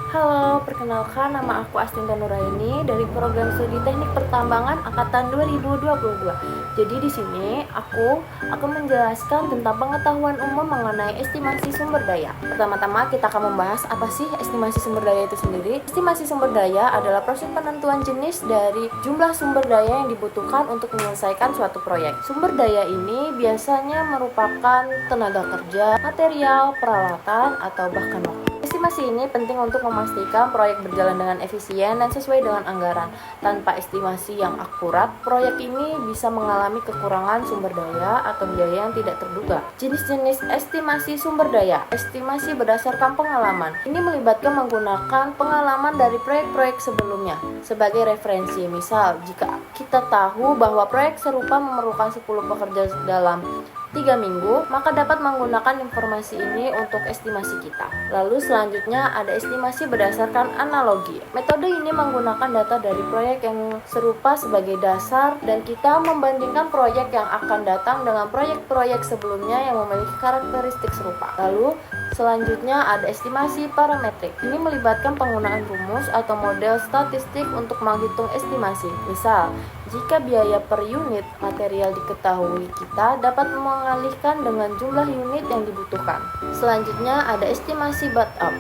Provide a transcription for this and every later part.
Halo, perkenalkan nama aku Astinta Nuraini dari program studi Teknik Pertambangan angkatan 2022. Jadi di sini aku akan menjelaskan tentang pengetahuan umum mengenai estimasi sumber daya. Pertama-tama kita akan membahas apa sih estimasi sumber daya itu sendiri. Estimasi sumber daya adalah proses penentuan jenis dari jumlah sumber daya yang dibutuhkan untuk menyelesaikan suatu proyek. Sumber daya ini biasanya merupakan tenaga kerja, material, peralatan, atau bahkan waktu. Estimasi ini penting untuk memastikan proyek berjalan dengan efisien dan sesuai dengan anggaran. Tanpa estimasi yang akurat, proyek ini bisa mengalami kekurangan sumber daya atau biaya yang tidak terduga. Jenis-jenis estimasi sumber daya. Estimasi berdasarkan pengalaman. Ini melibatkan menggunakan pengalaman dari proyek-proyek sebelumnya sebagai referensi. Misal, jika kita tahu bahwa proyek serupa memerlukan 10 pekerja dalam 3 minggu, maka dapat menggunakan informasi ini untuk estimasi kita. Lalu selanjutnya ada estimasi berdasarkan analogi. Metode ini menggunakan data dari proyek yang serupa sebagai dasar dan kita membandingkan proyek yang akan datang dengan proyek-proyek sebelumnya yang memiliki karakteristik serupa. Lalu selanjutnya ada estimasi parametrik. Ini melibatkan penggunaan rumus atau model statistik untuk menghitung estimasi. Misal, jika biaya per unit material diketahui, kita dapat mengalihkan dengan jumlah unit yang dibutuhkan. Selanjutnya ada estimasi bottom up.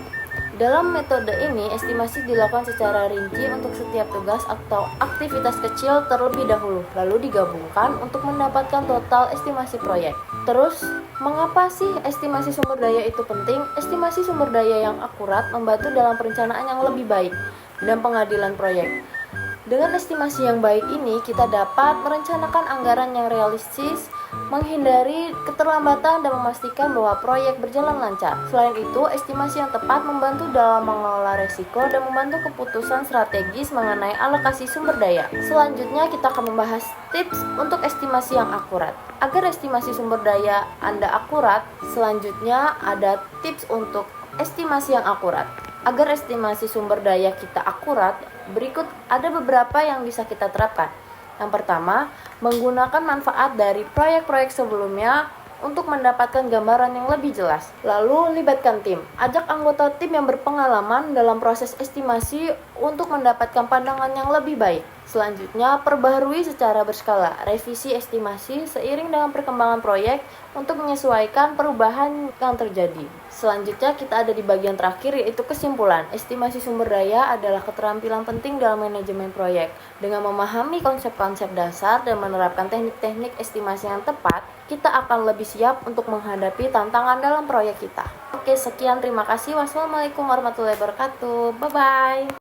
Dalam metode ini, estimasi dilakukan secara rinci untuk setiap tugas atau aktivitas kecil terlebih dahulu, lalu digabungkan untuk mendapatkan total estimasi proyek. Terus, mengapa sih estimasi sumber daya itu penting? Estimasi sumber daya yang akurat membantu dalam perencanaan yang lebih baik dan pengadilan proyek. Dengan estimasi yang baik ini, kita dapat merencanakan anggaran yang realistis, menghindari keterlambatan, dan memastikan bahwa proyek berjalan lancar. Selain itu, estimasi yang tepat membantu dalam mengelola risiko dan membantu keputusan strategis mengenai alokasi sumber daya. Selanjutnya, kita akan membahas tips untuk estimasi yang akurat. Agar estimasi sumber daya Anda akurat, selanjutnya ada tips untuk estimasi yang akurat. Agar estimasi sumber daya kita akurat, berikut ada beberapa yang bisa kita terapkan. Yang pertama, menggunakan manfaat dari proyek-proyek sebelumnya untuk mendapatkan gambaran yang lebih jelas. Lalu, libatkan tim. Ajak anggota tim yang berpengalaman dalam proses estimasi untuk mendapatkan pandangan yang lebih baik. Selanjutnya, perbaharui secara berskala. Revisi estimasi seiring dengan perkembangan proyek untuk menyesuaikan perubahan yang terjadi. Selanjutnya, kita ada di bagian terakhir, yaitu kesimpulan. Estimasi sumber daya adalah keterampilan penting dalam manajemen proyek. Dengan memahami konsep-konsep dasar dan menerapkan teknik-teknik estimasi yang tepat, kita akan lebih siap untuk menghadapi tantangan dalam proyek kita. Oke, sekian. Terima kasih. Wassalamualaikum warahmatullahi wabarakatuh. Bye-bye.